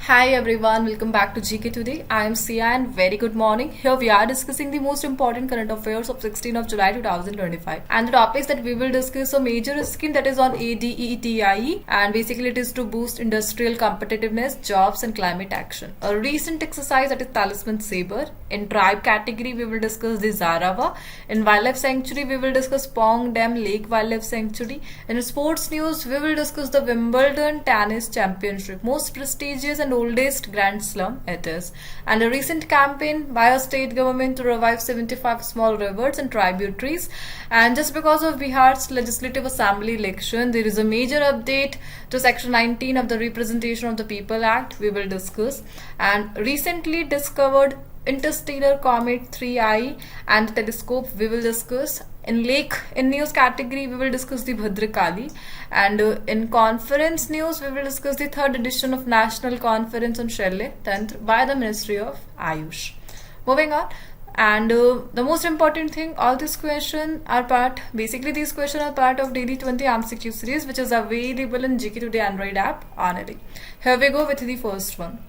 Hi everyone, welcome back to GK Today. I am Sia and very good morning. Here we are discussing the most important current affairs of 16th of July 2025. And the topics that we will discuss a major scheme that is on ADEETIE, and basically it is to boost industrial competitiveness, jobs and climate action. A recent exercise that is Talisman Sabre. In tribe category we will discuss the Jarawa. In wildlife sanctuary we will discuss Pong Dam Lake Wildlife Sanctuary. In sports news we will discuss the Wimbledon Tennis Championship, most prestigious and oldest Grand Slam it is, and a recent campaign by a state government to revive 75 small rivers and tributaries. And just because of Bihar's Legislative Assembly election, there is a major update to Section 19 of the Representation of the People Act we will discuss. And recently discovered interstellar comet 3I and telescope we will discuss. In news category we will discuss the Bhadrakali, and in conference news we will discuss the third edition of National Conference on Sharle Tantra by the Ministry of Ayush. Moving on, and the most important thing, all these questions are part of daily 20 MCQ series which is available in GKToday Android App only. Here we go with the first one.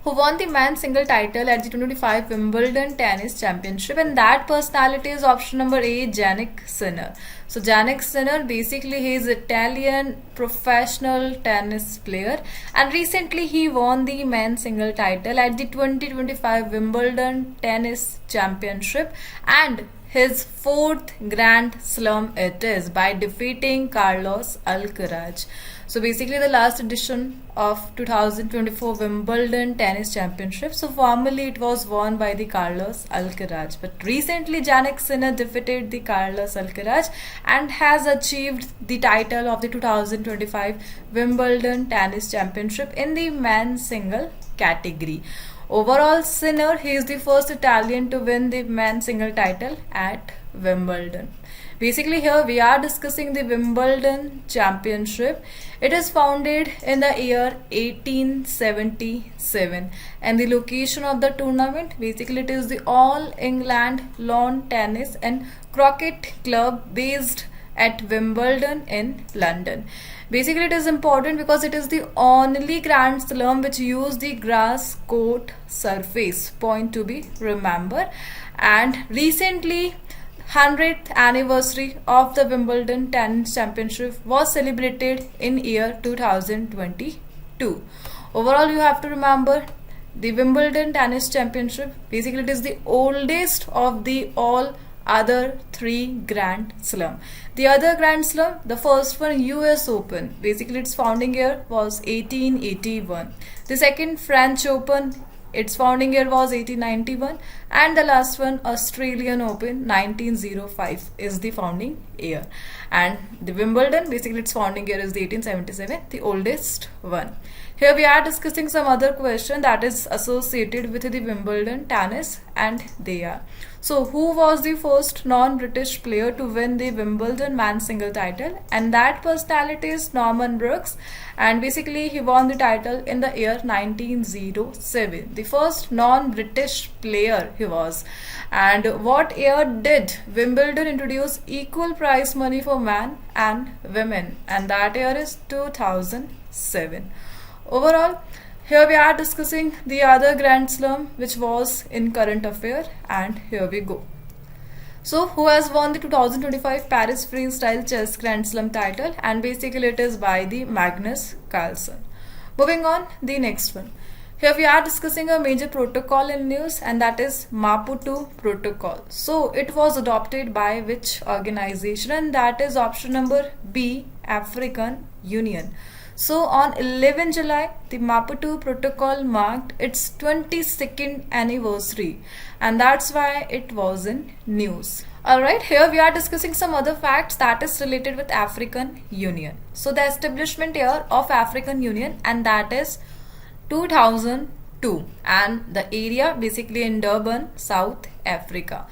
Who won the men's single title at the 2025 Wimbledon Tennis Championship? And that personality is option number A, Jannik Sinner. So Jannik Sinner, basically he is Italian professional tennis player, and recently he won the men's single title at the 2025 Wimbledon Tennis Championship, and his fourth Grand Slam it is, by defeating Carlos Alcaraz. So basically the last edition of 2024 Wimbledon Tennis Championship. So formerly it was won by the Carlos Alcaraz, but recently Jannik Sinner defeated the Carlos Alcaraz and has achieved the title of the 2025 Wimbledon Tennis Championship in the men's single category. Overall, Sinner, he is the first Italian to win the men's single title at Wimbledon. Basically here we are discussing the Wimbledon Championship. It is founded in the year 1877, and the location of the tournament, basically it is the All England Lawn Tennis and Croquet Club based at Wimbledon in London. Basically it is important because it is the only Grand Slam which use the grass court surface, point to be remembered. And recently 100th anniversary of the Wimbledon Tennis Championship was celebrated in year 2022. Overall, you have to remember the Wimbledon Tennis Championship, basically it is the oldest of the all other three Grand Slam. The other Grand Slam, the first one US Open, basically its founding year was 1881. The second French Open, its founding year was 1891, and the last one Australian Open 1905 is the founding year. And the Wimbledon, basically its founding year is the 1877, the oldest one. Here we are discussing some other question that is associated with the Wimbledon tennis, and they are. So who was the first non-British player to win the Wimbledon men's single title? And that personality is Norman Brooks, and basically he won the title in the year 1907. The first non-British player he was. And what year did Wimbledon introduce equal prize money for men and women? And that year is 2007. Overall, here we are discussing the other Grand Slam which was in current affair, and here we go. So who has won the 2025 Paris Freestyle Chess Grand Slam title? And basically it is by the Magnus Carlsen. Moving on, the next one. Here we are discussing a major protocol in news, and that is Maputo Protocol. So it was adopted by which organization? And that is option number B, African Union. So on 11 July, the Maputo Protocol marked its 22nd anniversary, and that's why it was in news. Alright, here we are discussing some other facts that is related with African Union. So the establishment year of African Union, and that is 2002, and the area basically in Durban, South Africa.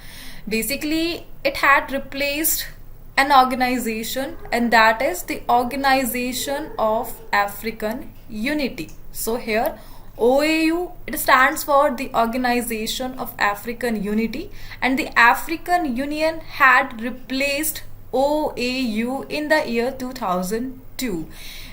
Basically it had replaced an organization, and that is the Organization of African Unity. So here OAU, it stands for the Organization of African Unity, and the African Union had replaced OAU in the year 2002.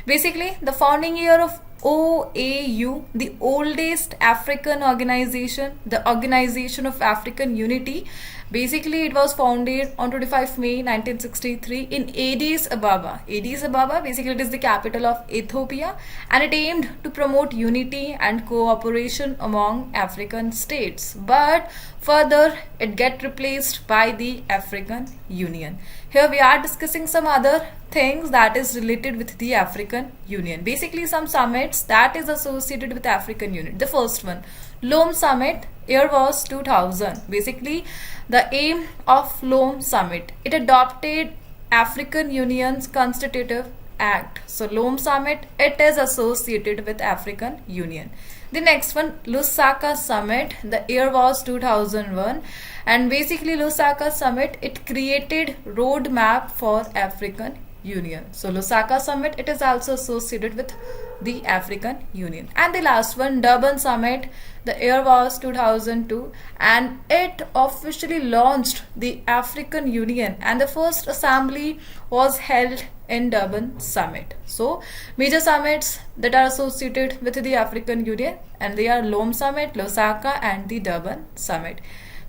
Basically the founding year of OAU, the oldest African organization, the Organization of African Unity. Basically, it was founded on 25 May 1963 in Addis Ababa. Addis Ababa, basically it is the capital of Ethiopia, and it aimed to promote unity and cooperation among African states. But further, it get replaced by the African Union. Here we are discussing some other things that is related with the African Union. Basically, some summits that is associated with African Union. The first one, Lome Summit, year was 2000. Basically, the aim of Lome Summit, it adopted African Union's Constitutive Act. So Lome Summit, it is associated with African Union. The next one, Lusaka Summit, the year was 2001, and basically Lusaka Summit, it created roadmap for African Union. So Lusaka Summit, it is also associated with the African Union. And the last one, Durban Summit, the year was 2002, and it officially launched the African Union, and the first assembly was held in Durban Summit. So major summits that are associated with the African Union, and they are Lome Summit, Lusaka, and the Durban Summit.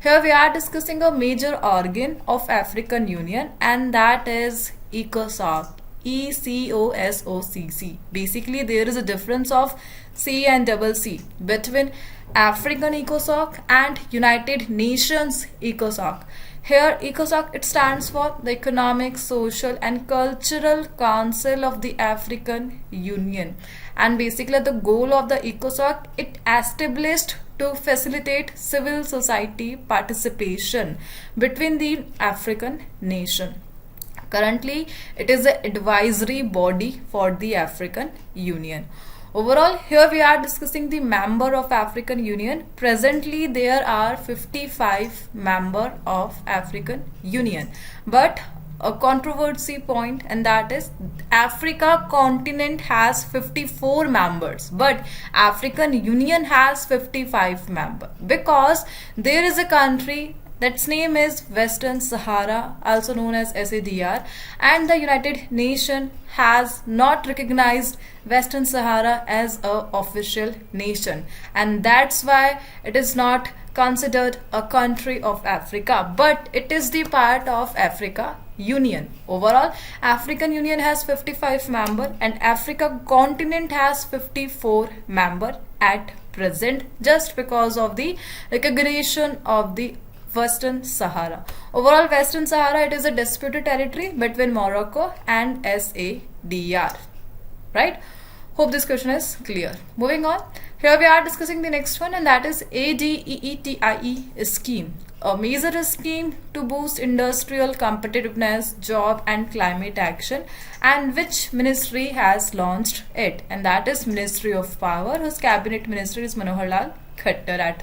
Here we are discussing a major organ of African Union, and that is ECOSOC. ECOSOC. Basically, there is a difference of C and double C between African ECOSOC and United Nations ECOSOC. Here, ECOSOC, it stands for the Economic, Social and Cultural Council of the African Union. And basically, the goal of the ECOSOC, it established to facilitate civil society participation between the African nation. Currently, it is an advisory body for the African Union. Overall, here we are discussing the member of African Union. Presently, there are 55 member of African Union. But a controversy point, and that is Africa continent has 54 members, but African Union has 55 members, because there is a country that's name is Western Sahara, also known as SADR, and the United Nations has not recognized Western Sahara as a official nation, and that's why it is not considered a country of Africa, but it is the part of Africa Union. Overall, African Union has 55 members and Africa continent has 54 members at present, just because of the recognition of the Western Sahara. Overall, Western Sahara, it is a disputed territory between Morocco and SADR. Right? Hope this question is clear. Moving on. Here we are discussing the next one, and that is ADEETIE scheme. A major scheme to boost industrial competitiveness, job and climate action, and which ministry has launched it? And that is Ministry of Power, whose cabinet minister is Manohar Lal Khattar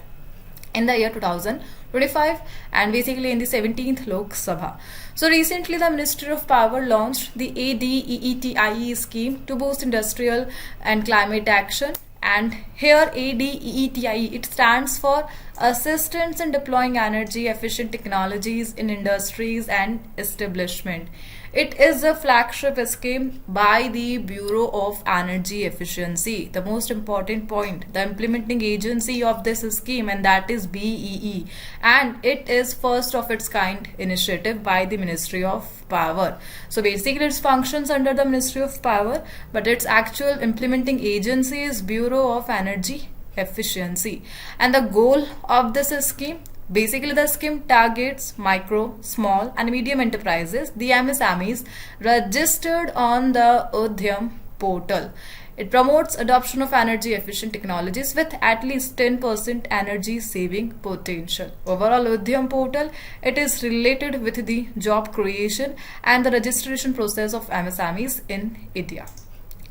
in the year 2025, and basically in the 17th Lok Sabha. So recently the Ministry of Power launched the ADEETIE scheme to boost industrial and climate action. And here ADEETIE, it stands for Assistance in Deploying Energy Efficient Technologies in Industries and Establishment. It is a flagship scheme by the Bureau of Energy Efficiency. The most important point, the implementing agency of this scheme, and that is BEE. And it is first of its kind initiative by the Ministry of Power. So basically it functions under the Ministry of Power, but its actual implementing agency is Bureau of Energy Efficiency. And the goal of this scheme, basically the scheme targets micro, small and medium enterprises, the MSMEs, registered on the Udyam portal. It promotes adoption of energy efficient technologies with at least 10% energy saving potential. Overall, Udyam portal, it is related with the job creation and the registration process of MSMEs in India.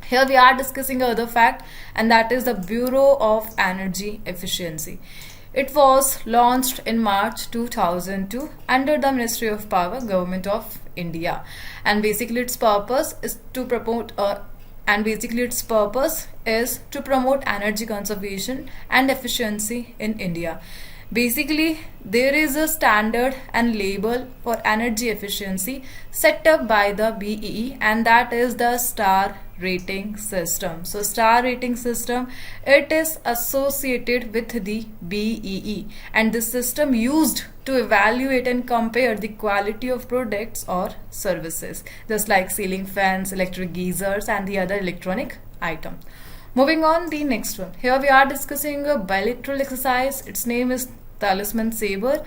Here we are discussing another fact, and that is the Bureau of Energy Efficiency. It was launched in March 2002 under the Ministry of Power, Government of India, and basically its purpose is to promote energy conservation and efficiency in India. Basically, there is a standard and label for energy efficiency set up by the BEE, and that is the star rating system. So star rating system, it is associated with the BEE, and this system used to evaluate and compare the quality of products or services, just like ceiling fans, electric geysers, and the other electronic items. Moving on, the next one. Here we are discussing a bilateral exercise. Its name is Talisman Sabre,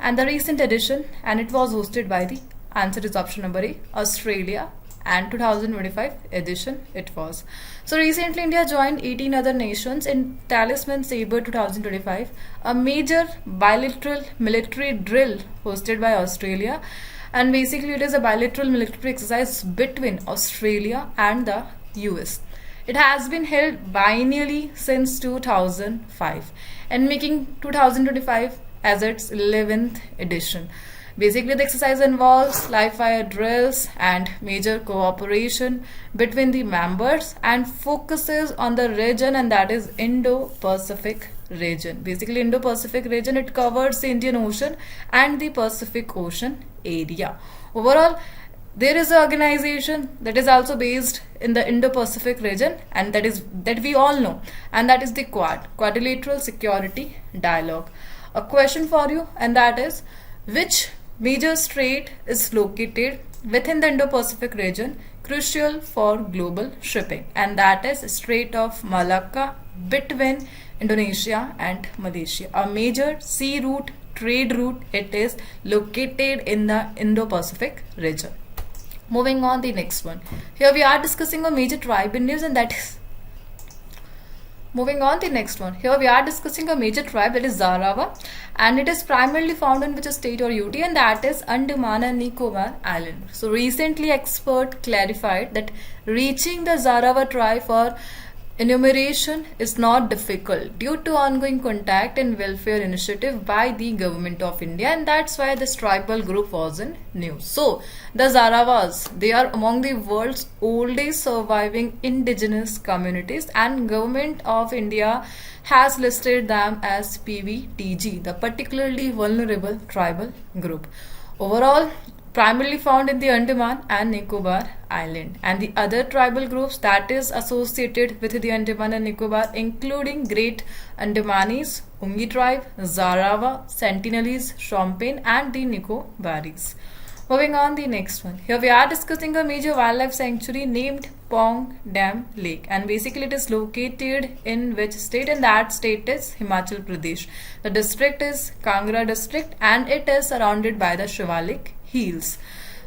and the recent edition, and it was hosted by the answer is option number A, Australia, and 2025 edition it was. So recently India joined 18 other nations in Talisman Sabre 2025, a major bilateral military drill hosted by Australia, and basically it is a bilateral military exercise between Australia and the US. It has been held biennially since 2005 and making 2025 as its 11th edition. Basically, the exercise involves live fire drills and major cooperation between the members and focuses on the region, and that is Indo-Pacific region. Basically, Indo-Pacific region, it covers the Indian Ocean and the Pacific Ocean area. Overall, there is an organization that is also based in the Indo-Pacific region, and that we all know, and that is the QUAD, Quadrilateral Security Dialogue. A question for you, and that is, which major strait is located within the Indo-Pacific region crucial for global shipping? And that is Strait of Malacca between Indonesia and Malaysia. A major sea route, trade route, it is located in the Indo-Pacific region. Moving on, the next one. Here we are discussing a major tribe in news, and that is moving on, the next one. Here we are discussing a major tribe, that is Jarawa, and it is primarily found in which state or UT, and that is Andaman and Nicobar Island. So recently expert clarified that reaching the Jarawa tribe for enumeration is not difficult due to ongoing contact and welfare initiative by the government of India, and that's why this tribal group was in news. So the Jarawas, they are among the world's oldest surviving indigenous communities, and government of India has listed them as PVTG, the particularly vulnerable tribal group. Overall, primarily found in the Andaman and Nicobar Island, and the other tribal groups that is associated with the Andaman and Nicobar, including Great Andamanis, Ungi tribe, Jarawa, Sentinelese, Shompen, and the Nicobaris. Moving on, the next one. Here we are discussing a major wildlife sanctuary named Pong Dam Lake, and basically it is located in which state? And that state is Himachal Pradesh. The district is Kangra district, and it is surrounded by the Shivalik Hills.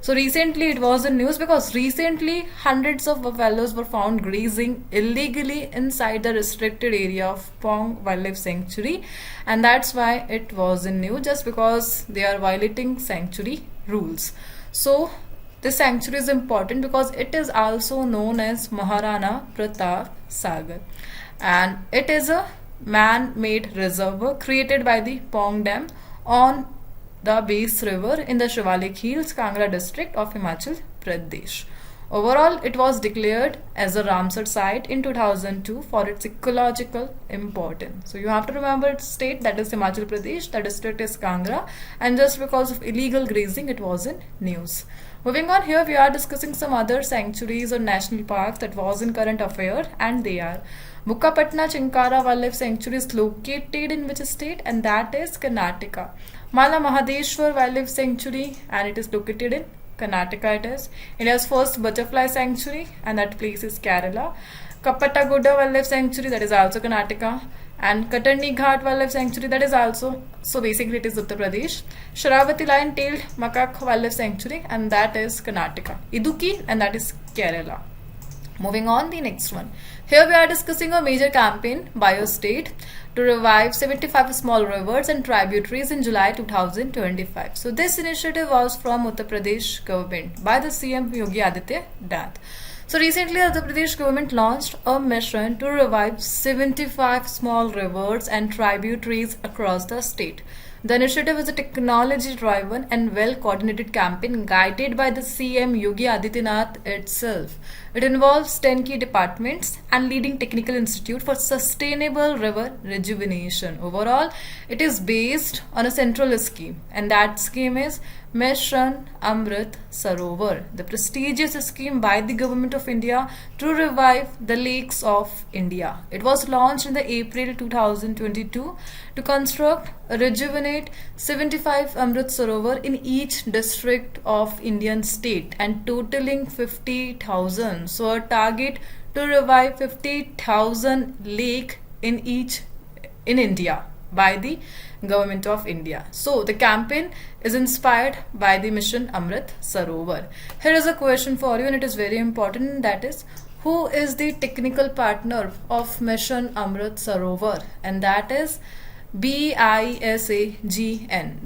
So recently it was in news because recently hundreds of buffaloes were found grazing illegally inside the restricted area of Pong Wildlife Sanctuary, and that's why it was in news, just because they are violating sanctuary rules. So this sanctuary is important because it is also known as Maharana Pratap Sagar, and it is a man-made reservoir created by the Pong Dam on the Base River in the Shivalik Hills, Kangra district of Himachal Pradesh. Overall, it was declared as a Ramsar site in 2002 for its ecological importance. So you have to remember its state, that is Himachal Pradesh, the district is Kangra, and just because of illegal grazing it was in news. Moving on, here we are discussing some other sanctuaries or national parks that was in current affair, and they are Bukkapatna Chinkara Wildlife Sanctuary is located in which state? And that is Karnataka. Mala Mahadeshwar Wildlife Sanctuary, and it is located in Karnataka. It is India's first butterfly sanctuary, and that place is Kerala. Kappataguda Wildlife Sanctuary, that is also Karnataka, and Katarni Ghat Wildlife Sanctuary, that is also, so basically it is Uttar Pradesh. Sharavati Lion-tailed Macaque Wildlife Sanctuary, and that is Karnataka. Idukki, and that is Kerala. Moving on, the next one. Here we are discussing a major campaign by a state to revive 75 small rivers and tributaries in July 2025. So this initiative was from Uttar Pradesh government by the CM Yogi Adityanath. So recently Uttar Pradesh government launched a mission to revive 75 small rivers and tributaries across the state. The initiative is a technology-driven and well-coordinated campaign guided by the CM Yogi Adityanath itself. It involves 10 key departments and leading technical institute for sustainable river rejuvenation. Overall, it is based on a central scheme, and that scheme is Mission Amrit Sarovar, the prestigious scheme by the Government of India to revive the lakes of India. It was launched in the April 2022 to construct, rejuvenate 75 Amrit Sarovar in each district of Indian state and totaling 50,000. So a target to revive 50,000 lake in India by the Government of India. So the campaign is inspired by the Mission Amrit Sarovar. Here is a question for you, and it is very important, that is, who is the technical partner of Mission Amrit Sarovar? And that is BISAGN,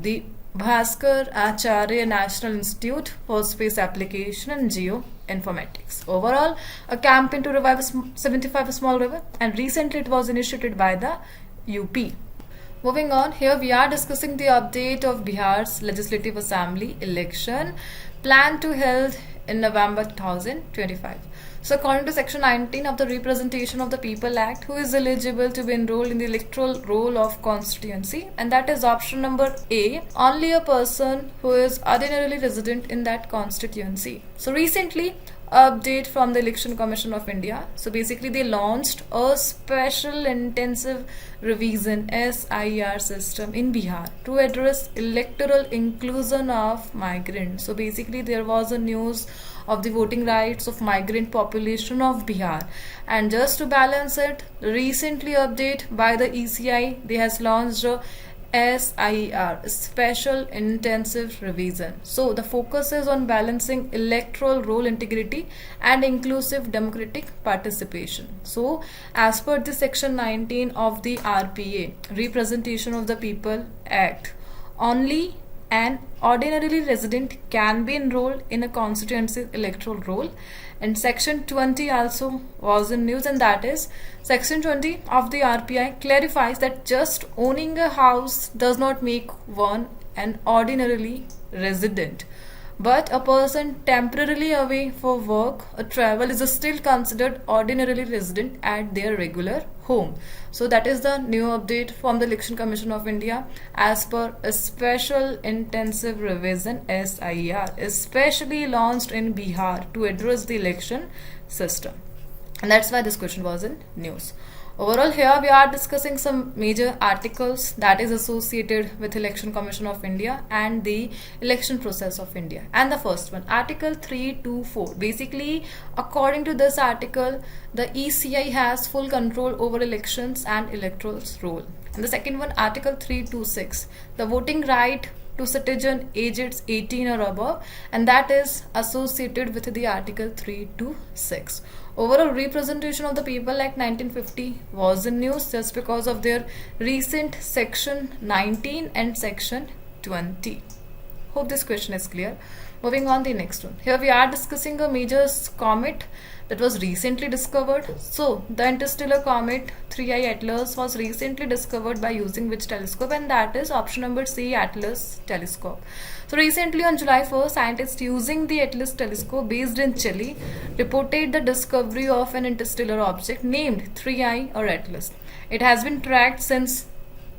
the Bhaskar Acharya National Institute for Space Application and Geoinformatics. Overall, a campaign to revive 75 small river, and recently it was initiated by the UP. Moving on, here we are discussing the update of Bihar's Legislative Assembly election planned to held in November 2025. So according to Section 19 of the Representation of the People Act, who is eligible to be enrolled in the electoral roll of constituency? And that is option number A, only a person who is ordinarily resident in that constituency. So recently, update from the Election Commission of India. So basically they launched a special intensive revision SIR system in Bihar to address electoral inclusion of migrants. So basically there was a news of the voting rights of migrant population of Bihar, and just to balance it, recently update by the ECI, they has launched a SIR, Special Intensive Revision. So the focus is on balancing electoral roll integrity and inclusive democratic participation. So as per the Section 19 of the RPA, Representation of the People Act, only an ordinarily resident can be enrolled in a constituency electoral roll. And Section 20 also was in news, and that is Section 20 of the RPI clarifies that just owning a house does not make one an ordinarily resident, but a person temporarily away for work or travel is still considered ordinarily resident at their regular home. So that is the new update from the Election Commission of India as per a Special Intensive Revision SIR, especially launched in Bihar to address the election system. And that's why this question was in news. Overall, here we are discussing some major articles that is associated with Election Commission of India and the election process of India. And the first one, Article 324. Basically, according to this article, the ECI has full control over elections and electoral roll. And the second one, Article 326, the voting right to citizen aged 18 or above, and that is associated with the Article 326. Overall, Representation of the People Act 1950 was in news just because of their recent Section 19 and Section 20. Hope this question is clear. Moving on the next one. Here we are discussing a major comet that was recently discovered. So the interstellar comet 3I Atlas was recently discovered by using which telescope? And that is option number C, Atlas telescope. So recently on July 1st, scientists using the Atlas telescope based in Chile reported the discovery of an interstellar object named 3I or Atlas. It has been tracked since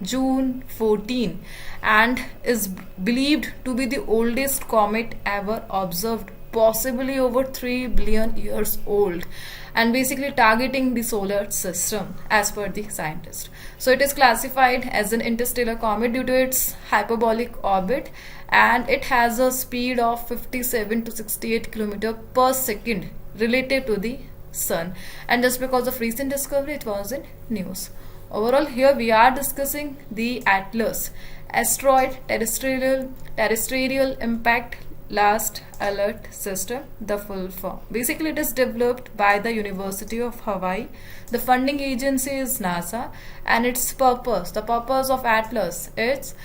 June 14 and is believed to be the oldest comet ever observed, possibly over 3 billion years old, and basically targeting the solar system as per the scientist. So it is classified as an interstellar comet due to its hyperbolic orbit, and it has a speed of 57 to 68 km per second relative to the sun, and just because of recent discovery it was in news. Overall, here we are discussing the Atlas Asteroid Terrestrial Impact Last Alert System, the full form. Basically, it is developed by the University of Hawaii. The funding agency is NASA, and its purpose, the purpose of Atlas, it's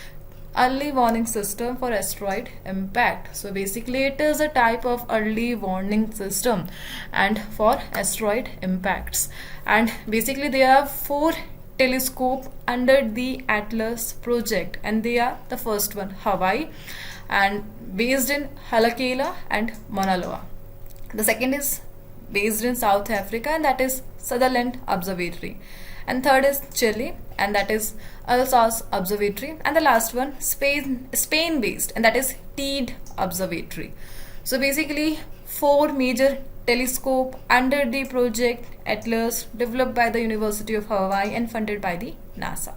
early warning system for asteroid impact. So basically, it is a type of early warning system and for asteroid impacts. And basically, there are 4 telescope under the Atlas project, and they are the first one Hawaii and based in Halakela and Mauna Loa. The second is based in South Africa, and that is Sutherland Observatory. And third is Chile, and that is Alsace Observatory. And the last one, Spain based, and that is Teide Observatory. So basically 4 major telescope under the project Atlas, developed by the University of Hawaii and funded by the NASA.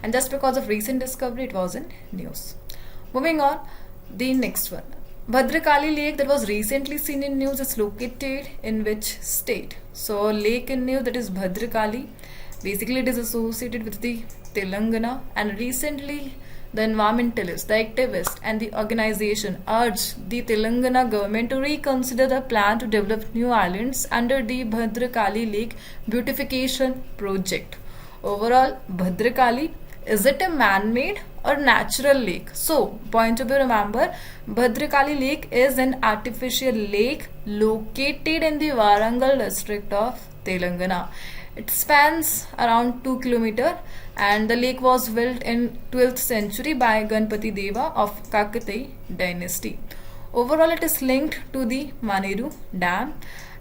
And just because of recent discovery, it was in news. Moving on, the next one. Bhadrakali Lake that was recently seen in news is located in which state? So lake in news, that is Bhadrakali. Basically it is associated with the Telangana, and recently the environmentalists, the activists and the organization urged the Telangana government to reconsider the plan to develop new islands under the Bhadrakali Lake beautification project. Overall, Bhadrakali, is it a man-made or natural lake? So, point to be remember, Bhadrakali Lake is an artificial lake located in the Warangal district of Telangana. It spans around 2 km, and the lake was built in 12th century by Ganpati Deva of Kakatiya dynasty. Overall, it is linked to the Maneru Dam,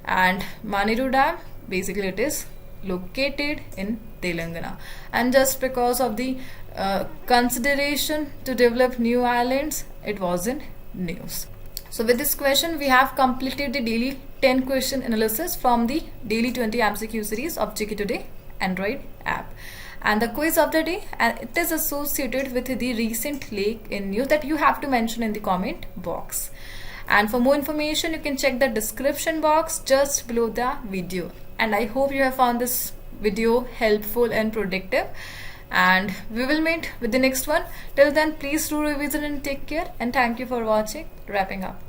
and Maneru Dam, basically it is located in Telangana. And just because of the consideration to develop new islands, it was in news. So with this question, we have completed the daily 10 question analysis from the daily 20 MCQ series of GKToday Android app. And the quiz of the day, and it is associated with the recent lake in news that you have to mention in the comment box. And for more information, you can check the description box just below the video. And I hope you have found this video helpful and productive. And we will meet with the next one. Till then, please do revision and take care. And thank you for watching. Wrapping up.